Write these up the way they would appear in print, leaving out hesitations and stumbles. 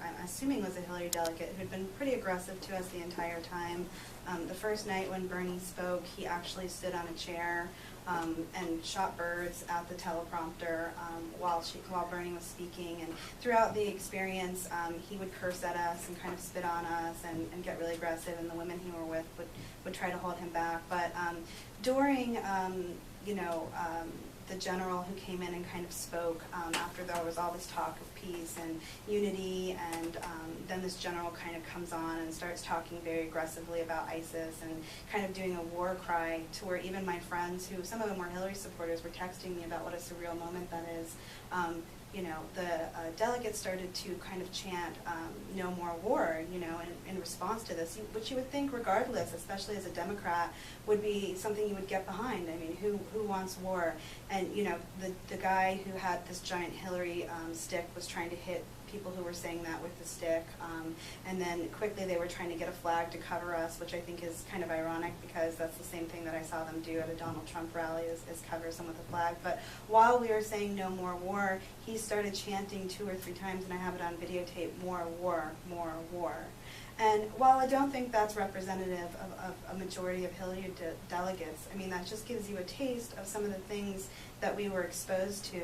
I'm assuming was a Hillary delegate, who'd been pretty aggressive to us the entire time. The first night when Bernie spoke, he actually stood on a chair and shot birds at the teleprompter while Bernie was speaking. And throughout the experience, he would curse at us and kind of spit on us and get really aggressive, and the women he were with would try to hold him back. But during, the general who came in and kind of spoke after there was all this talk of peace and unity, and then this general kind of comes on and starts talking very aggressively about ISIS and kind of doing a war cry, to where even my friends, who some of them were Hillary supporters, were texting me about what a surreal moment that is. The delegates started to kind of chant no more war, in response to this, which you would think regardless, especially as a Democrat, would be something you would get behind. I mean, who wants war? And, the guy who had this giant Hillary stick was trying to hit people who were saying that with the stick, and then quickly they were trying to get a flag to cover us, which I think is kind of ironic, because that's the same thing that I saw them do at a Donald Trump rally, is cover someone with a flag. But while we were saying no more war, he started chanting 2 or 3 times, and I have it on videotape, more war, more war. And while I don't think that's representative of a majority of Hillary delegates, I mean, that just gives you a taste of some of the things that we were exposed to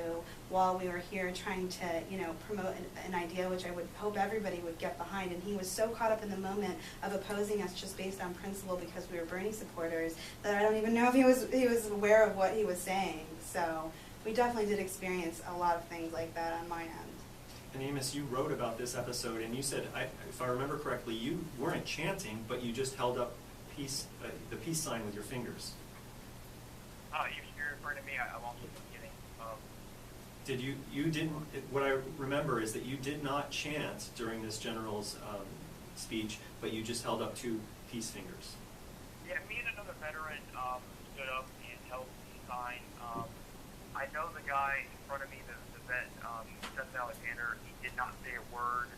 while we were here trying to, promote an idea which I would hope everybody would get behind. And he was so caught up in the moment of opposing us just based on principle because we were Bernie supporters that I don't even know if he was aware of what he was saying. So we definitely did experience a lot of things like that on my end. And Amos, you wrote about this episode, and you said, if I remember correctly, you weren't chanting, but you just held up the peace sign with your fingers. You're referring to me. I'm also beginning. Did you didn't? What I remember is that you did not chant during this general's speech, but you just held up 2 peace fingers. Yeah, me and another veteran stood up and held the peace sign. I know the guy in front of me, the vet, Justin Alexander, he did not say a word.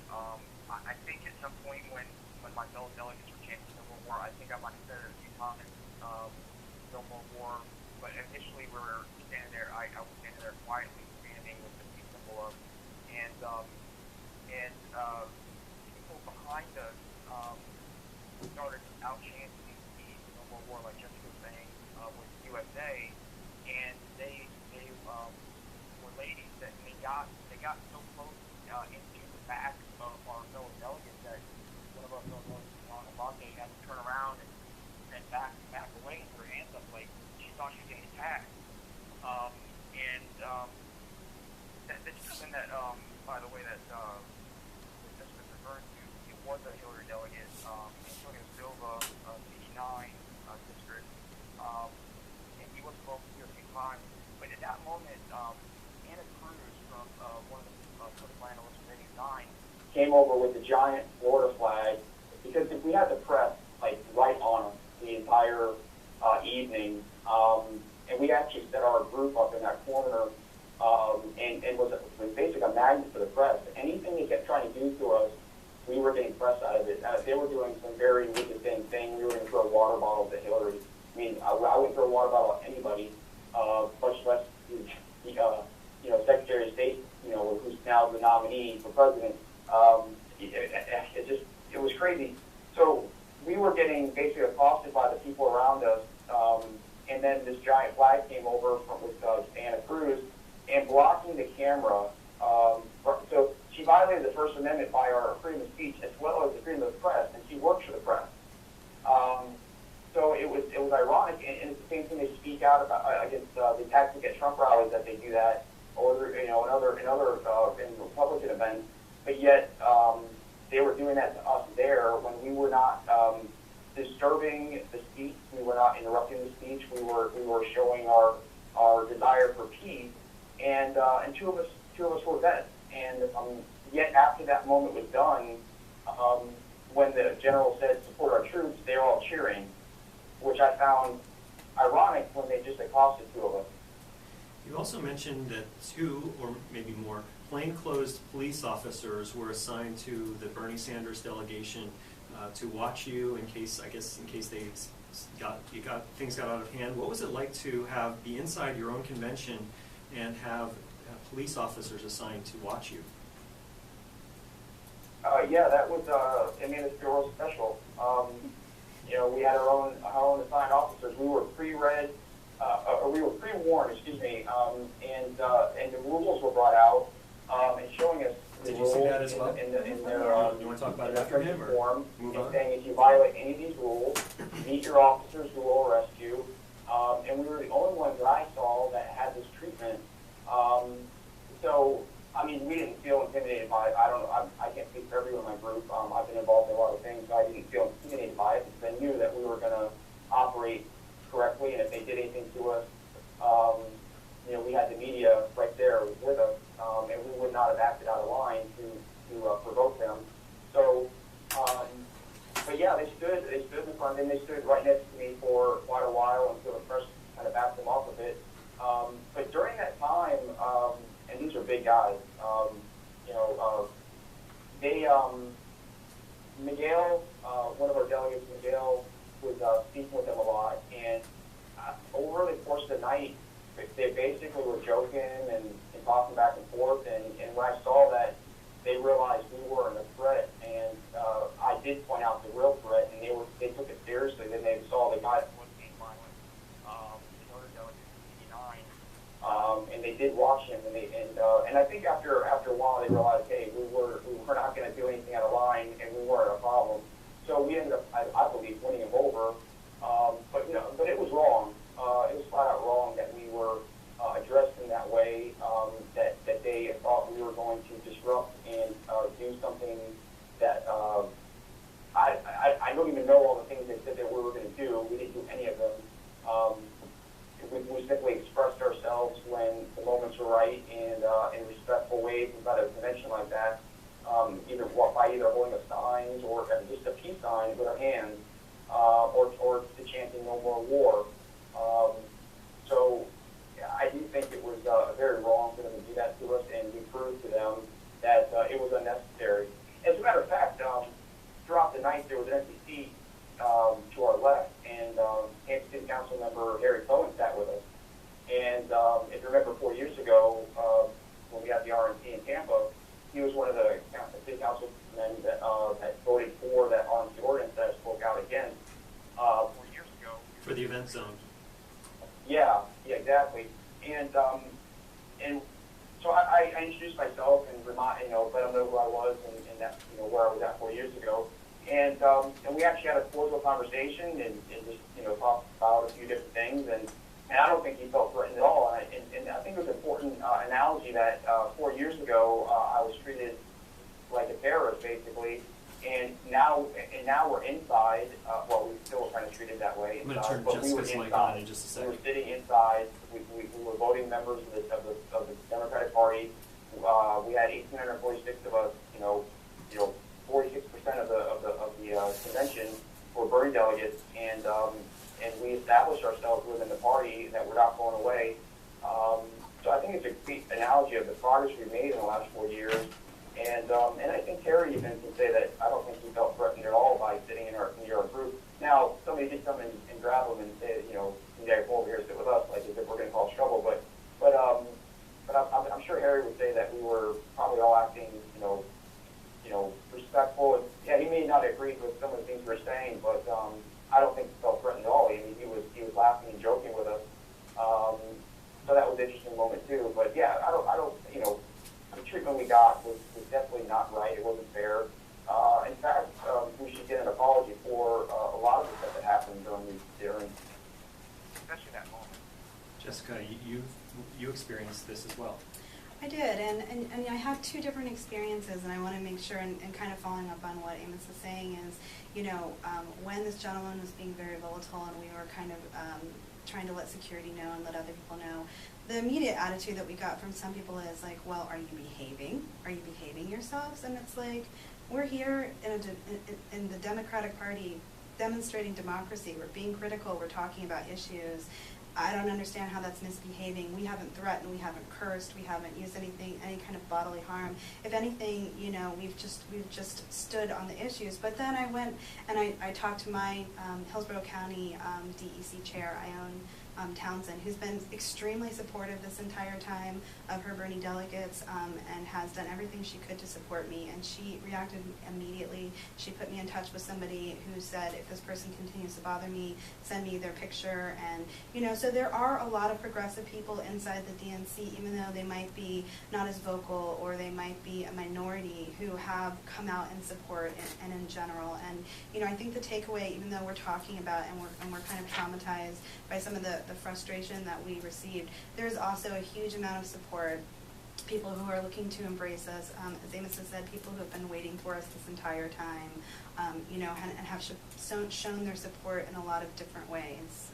I think at some point when my fellow delegates were chanting no more war, I think I might have said it a few times, no more war. But initially we were standing there, I was standing there quietly, standing with the peace symbol up, and people behind us started out chanting the no more war, like Jessica was saying, with USA, and they were ladies that they got so close into the back of our fellow delegates that one of our fellow delegates on the blockade had to turn around and back away and put her hands up like she thought she was getting attacked. That's something that, by the way, that just was referring to. It was a Hillary delegate, Antonio Silva, CD9 district, and he was supposed to be a few times. But at that moment, Anna Cruz from one of the political analysts from 89 came over with the giant Florida flag, because if we had the press right on us the entire evening, and we actually set our group up in that corner, and was basically a magnet for the press. Anything they kept trying to do to us, we were getting press out of it. They were doing some very wicked thing. We were going to throw water bottles at Hillary. I mean, I wouldn't throw a water bottle at anybody, much less the Secretary of State, who's now the nominee for president. It was crazy. So we were getting basically accosted by the people around us, and then this giant flag came over with Anna Cruz and blocking the camera. So she violated the First Amendment by our freedom of speech as well as the freedom of the press, and she works for the press. So it was ironic, and it's the same thing they speak out about against the attacks against Trump rallies, that they do that, or in other in Republican events. But yet they were doing that to us there when we were not disturbing the speech. We were not interrupting the speech. We were showing our desire for peace, and 2 of us were vets. And yet after that moment was done, when the general said support our troops, they were all cheering, which I found ironic when they just accosted 2 of us. You also mentioned that 2 or maybe more plainclothes police officers were assigned to the Bernie Sanders delegation to watch you in case things got out of hand. What was it like to be inside your own convention and have police officers assigned to watch you? yeah, that was, I mean, it's real special. You know, we had our own assigned officers. We were pre-read, we were pre-warned, excuse me, and the rules were brought out, and showing us the Did you rules see that as well? in their, You want to talk about it after him, or form, move and on? saying if you violate any of these rules, meet your officers who will arrest you. And we were the only ones that I saw that had this treatment. So, I mean, we didn't feel intimidated by it. I don't know, I can't speak for everyone in my group. I've been involved in a lot of things, so I didn't feel intimidated by it because I knew that we were going to operate correctly, and if they did anything to us, you know, we had the media right there with us, and we would not have acted out of line to provoke them. So, but yeah, they stood in front of me. They stood right next to me for quite a while until the press kind of backed them off a bit. But during that time, and these are big guys, you know, they, Miguel, one of our delegates, Miguel, was speaking with them a lot, and over the course of the night, they basically were joking and talking back and forth, and when I saw that, they realized we weren't a threat, and I did point out the real threat, and they took it seriously. Then they saw the guy that was being violent, another delegate, 89, and they did watch him, and I think after a while they realized, hey, we were not going to do anything out of line, and we weren't a problem. So we ended up, I believe, winning him over. But you know, but it was wrong. It was flat out wrong that we were addressed in that way. That they thought we were going to disrupt and do something that I don't even know all the things they said that we were going to do. We didn't do any of them. We simply expressed ourselves when the moments were right and in respectful ways about a convention like that. Either holding up signs or just a peace sign with our hands, or the chanting "No More War." So I do think it was very wrong for them to do that to us, and we proved to them that it was unnecessary. As a matter of fact, throughout the night there was an empty seat to our left, and Tampa City Council member Harry Cohen sat with us. And if you remember 4 years ago, when we had the RNC in Tampa, he was one of the city councilmen that voted for that RNC ordinance that I spoke out against 4 years ago. For the event zone. Yeah, exactly. And so I introduced myself and let them know who I was and that, where I was at 4 years ago. And we actually had a cordial conversation and just, talked about a few different things. And I don't think he felt threatened at all. And I think it was an important analogy that 4 years ago I was treated like a terrorist, basically. And now we're inside. Well, we still kind of treated that way. I'm going to turn Jessica's mic on in just a second. We were sitting inside. We were voting members of the Democratic Party. We had 1,846 of us. 46% of the convention were Bernie delegates, and we established ourselves within the party that we're not going away. So I think it's a great analogy of the progress we've made in the last 4 years. And I think Terry even can say that I don't think he felt threatened at all by sitting in our group. Now, somebody did come and grab him and say, you gotta come over here and sit with us, like as if we're going to cause trouble. But I'm sure Harry would say that we were probably all acting, respectful. And yeah, he may not agree with some of the things we were saying, but I don't think he felt threatened at all. I mean, he was laughing and joking with us. So that was an interesting moment too. But yeah, I don't. The treatment we got was definitely not right. It wasn't fair. In fact, we should get an apology for a lot of the stuff that happened during especially that moment. Jessica, you experienced this as well. I did, and I had two different experiences, and I want to make sure, and kind of following up on what Amos is saying is, when this gentleman was being very volatile and we were kind of trying to let security know and let other people know, the immediate attitude that we got from some people is like, well, are you behaving? Are you behaving yourselves? And it's like, we're here in the Democratic Party demonstrating democracy. We're being critical. We're talking about issues. I don't understand how that's misbehaving. We haven't threatened. We haven't cursed. We haven't used any kind of bodily harm. If anything, we've just stood on the issues. But then I went and I talked to my Hillsborough County DEC chair, Ione Townsend, who's been extremely supportive this entire time of her Bernie delegates, and has done everything she could to support me. And she reacted immediately. She put me in touch with somebody who said, if this person continues to bother me, send me their picture. And, you know, so there are a lot of progressive people inside the DNC, even though they might be not as vocal or they might be a minority, who have come out in support and in general. And, you know, I think the takeaway, even though we're talking about and we're kind of traumatized by some of the frustration that we received, there's also a huge amount of support. People who are looking to embrace us, as Amos has said, people who have been waiting for us this entire time, you know, and have shown their support in a lot of different ways.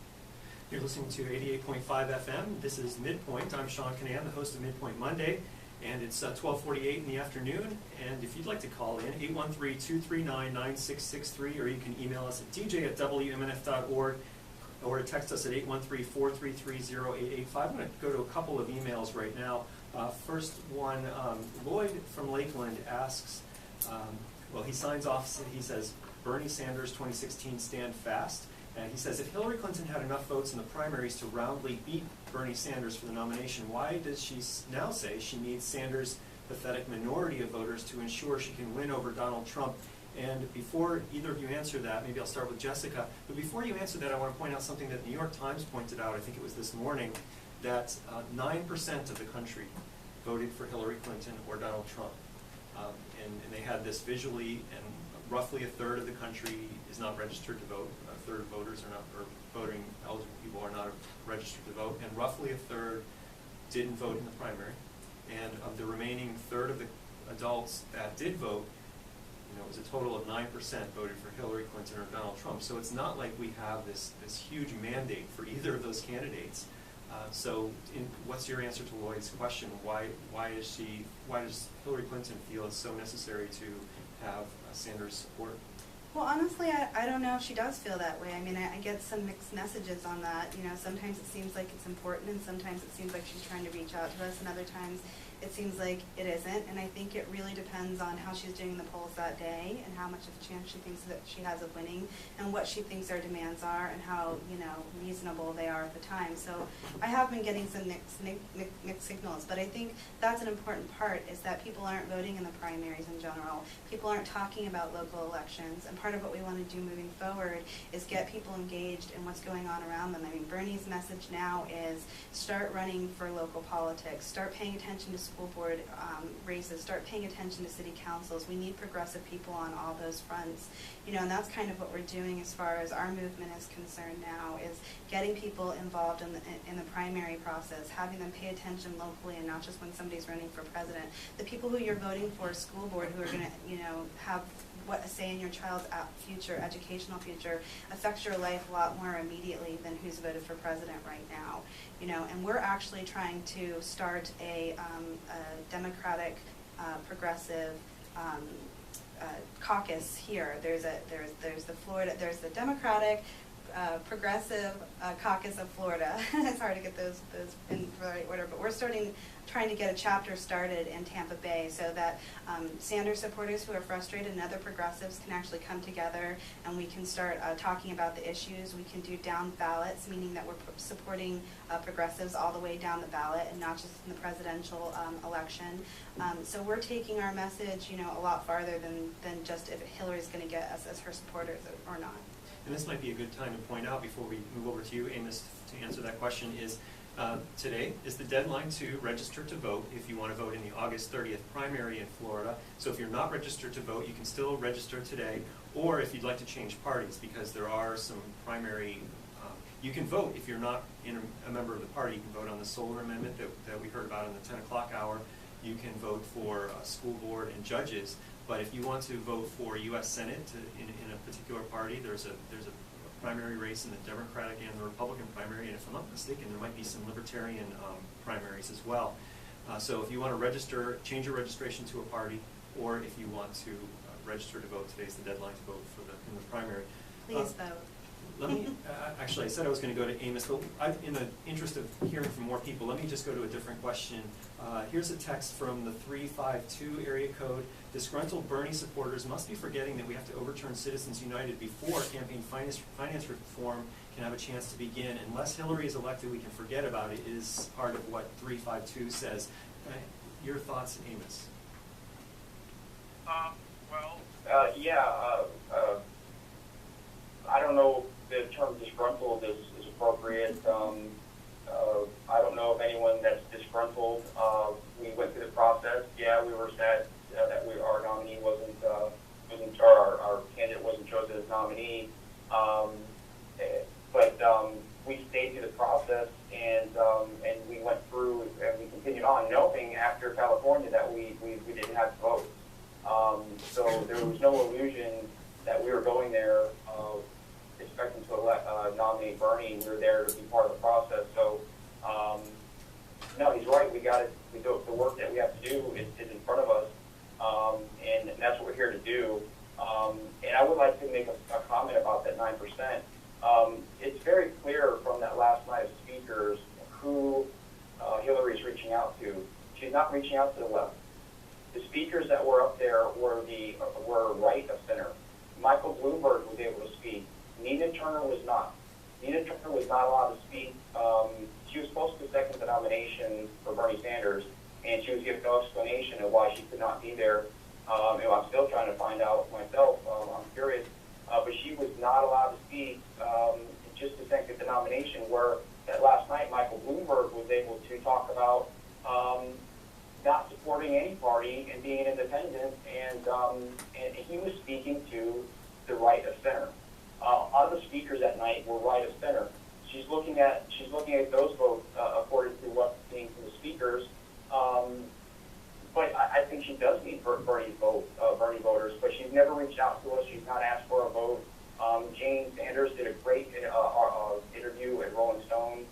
You're listening to 88.5 FM. This is MidPoint. I'm Seán Kinane, the host of MidPoint Monday, and it's 12:48 in the afternoon. And if you'd like to call in, 813-239-9663, or you can email us at dj@wmnf.org, or text us at 813-433-0885. I'm going to go to a couple of emails right now. First one, Lloyd from Lakeland asks, well, he signs off, he says, Bernie Sanders 2016 stand fast. And he says, if Hillary Clinton had enough votes in the primaries to roundly beat Bernie Sanders for the nomination, why does she now say she needs Sanders' pathetic minority of voters to ensure she can win over Donald Trump? And before either of you answer that, maybe I'll start with Jessica, but before you answer that, I want to point out something that the New York Times pointed out, I think it was this morning, that 9% of the country voted for Hillary Clinton or Donald Trump. And they had this visually, and roughly a third of the country is not registered to vote. A third of voters are not, or voting eligible people are not registered to vote, and roughly a third didn't vote in the primary. And of the remaining third of the adults that did vote, you know, it was a total of 9% voted for Hillary Clinton or Donald Trump. So it's not like we have this huge mandate for either of those candidates. What's your answer to Lloyd's question? Why does Hillary Clinton feel it's so necessary to have Sanders' support? Well, honestly, I don't know if she does feel that way. I mean, I get some mixed messages on that. You know, sometimes it seems like it's important, and sometimes it seems like she's trying to reach out to us, and other times it seems like it isn't. And I think it really depends on how she's doing the polls that day, and how much of a chance she thinks that she has of winning, and what she thinks our demands are, and how, you know, reasonable they are at the time. So I have been getting some mixed signals, but I think that's an important part, is that people aren't voting in the primaries in general. People aren't talking about local elections, and part of what we want to do moving forward is get people engaged in what's going on around them. I mean, Bernie's message now is start running for local politics, start paying attention to school board races, start paying attention to city councils. We need progressive people on all those fronts. You know, and that's kind of what we're doing as far as our movement is concerned now, is getting people involved in the primary process, having them pay attention locally, and not just when somebody's running for president. The people who you're voting for, school board, who are going to, you know, have what a say in your child's future, educational future, affects your life a lot more immediately than who's voted for president right now. You know, and we're actually trying to start a Democratic progressive caucus here. There's the Democratic Progressive Caucus of Florida. It's hard to get those in the right order, but we're trying to get a chapter started in Tampa Bay, so that Sanders supporters who are frustrated and other progressives can actually come together, and we can start talking about the issues. We can do down ballots, meaning that we're supporting progressives all the way down the ballot, and not just in the presidential election. So we're taking our message, you know, a lot farther than just if Hillary's going to get us as her supporters or not. And this might be a good time to point out, before we move over to you, Amos, to answer that question, is today is the deadline to register to vote if you want to vote in the August 30th primary in Florida. So if you're not registered to vote, you can still register today, or if you'd like to change parties, because there are some primary, you can vote if you're not a member of the party. You can vote on the solar amendment that we heard about in the 10 o'clock hour. You can vote for school board and judges. But if you want to vote for U.S. Senate in a particular party, there's a primary race in the Democratic and the Republican primary, and if I'm not mistaken, there might be some Libertarian primaries as well. So if you want to register, change your registration to a party, or if you want to register to vote, today's the deadline to vote in the primary. Please vote. Let me, actually, I said I was going to go to Amos, but in the interest of hearing from more people, let me just go to a different question. Here's a text from the 352 area code. Disgruntled Bernie supporters must be forgetting that we have to overturn Citizens United before campaign finance reform can have a chance to begin. Unless Hillary is elected, we can forget about it, is part of what 352 says. Your thoughts, Amos? I don't know if the term disgruntled is appropriate. I don't know of anyone that's disgruntled. We went through the process. Yeah, we were sad that our nominee wasn't, our candidate wasn't chosen as nominee. But we stayed through the process, and we went through and we continued on, knowing after California that we didn't have to vote. So there was no illusion that we were going there expecting to nominate Bernie. We were there to be part of the process. So no, he's right. We got it. The work that we have to do is in front of us, and that's what we're here to do. And I would like to make a comment about that 9%. It's very clear from that last night of speakers who Hillary's reaching out to. She's not reaching out to the left. The speakers that were up there were right of center. Michael Bloomberg was able to speak. Nina Turner was not. Nina Turner was not allowed to speak. She was supposed to second the nomination for Bernie Sanders, and she was given no explanation of why she could not be there. I'm still trying to find out myself. I'm curious. But she was not allowed to speak just to second the nomination, where that last night Michael Bloomberg was able to talk about not supporting any party and being an independent, and he was speaking to the right of center. Other speakers that night were right of center. She's looking at those votes according to what's seen from the speakers. But I think she does need Bernie voters, but she's never reached out to us. She's not asked for a vote. Jane Sanders did a great interview at Rolling Stone.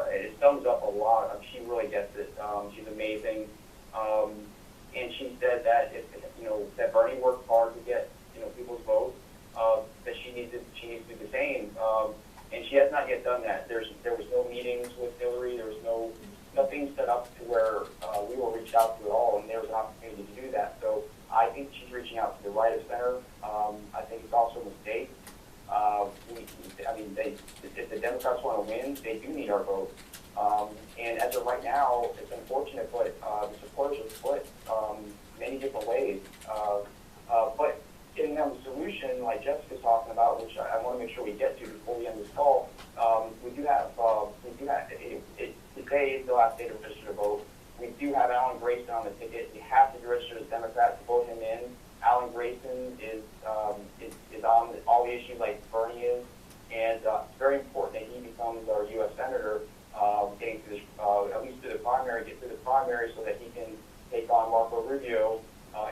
It sums up a lot. She really gets it. She's amazing. And she said that that Bernie worked hard to get people's votes. That she needs to do the same. And she has not yet done that. There was no meetings with Hillary. There was nothing set up to where we were reached out to at all, and there was an opportunity to do that. So I think she's reaching out to the right of center. I think it's also a mistake. If the Democrats want to win, they do need our vote. And as of right now, it's unfortunate, but the supporters are split many different ways. But getting them a solution, like Jessica's talking about, which I want to make sure we get to before we end this call, we do have today is the last day to register to vote. We do have Alan Grayson on the ticket. You have to be registered as a Democrat to vote him in. Alan Grayson is on all the issues like Bernie is, and it's very important that he becomes our U.S. Senator, getting through this, at least through the primary, get through the primary so that he can take on Marco Rubio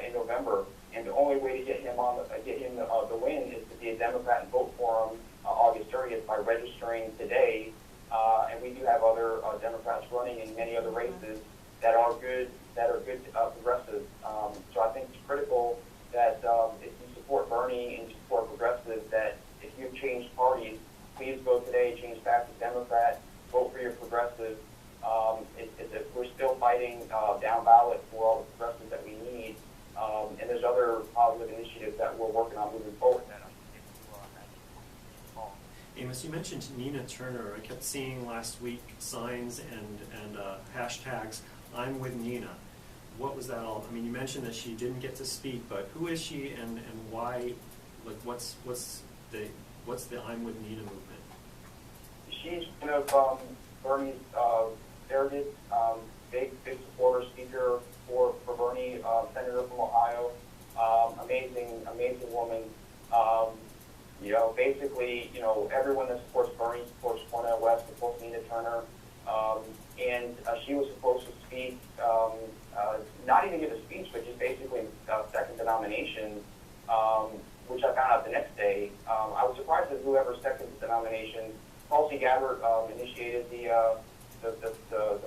in November. And the only way to get him the win is to be a Democrat and vote for him August 30th by registering today. And we do have other Democrats running in many other races that are good progressives. So I think it's critical that if you support Bernie and you support progressives, that if you've changed parties, please vote today, change back to Democrat, vote for your progressives. We're still fighting down ballot for all the progressives that we need. And there's other positive initiatives that we're working on moving forward. Amos, you mentioned Nina Turner. I kept seeing last week signs and hashtags, I'm with Nina. What was that all? I mean, you mentioned that she didn't get to speak, but who is she and why? Like, what's the I'm with Nina movement? She's one of Bernie's surrogate, big supporter, speaker for Bernie, senator from Ohio. Amazing woman. Basically, everyone that supports Bernie supports Cornel West, supports Nina Turner. And she was supposed to speak, not even give a speech, but just basically second the nomination, which I found out the next day. I was surprised at whoever seconded the nomination. Tulsi Gabbard initiated the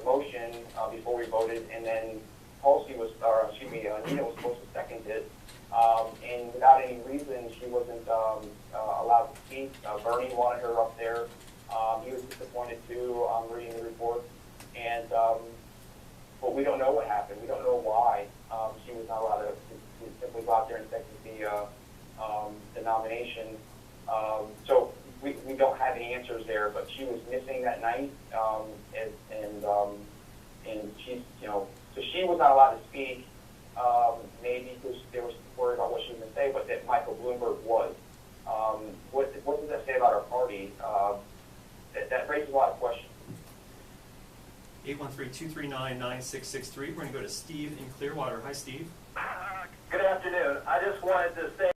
motion before we voted, and then Nina was supposed to second it. And without any reason, she wasn't allowed to speak. Bernie wanted her up there. He was disappointed too, reading the report. And, but we don't know what happened. We don't know why she was not allowed to simply go out there and execute the nomination. So we don't have any answers there, but she was missing that night, and she's, you know, so she was not allowed to speak, maybe because they were worried about what she was going to say, but that Michael Bloomberg was. What does that say about our party? That raises a lot of questions. 813-239-9663. We're going to go to Steve in Clearwater. Hi, Steve. Good afternoon. I just wanted to say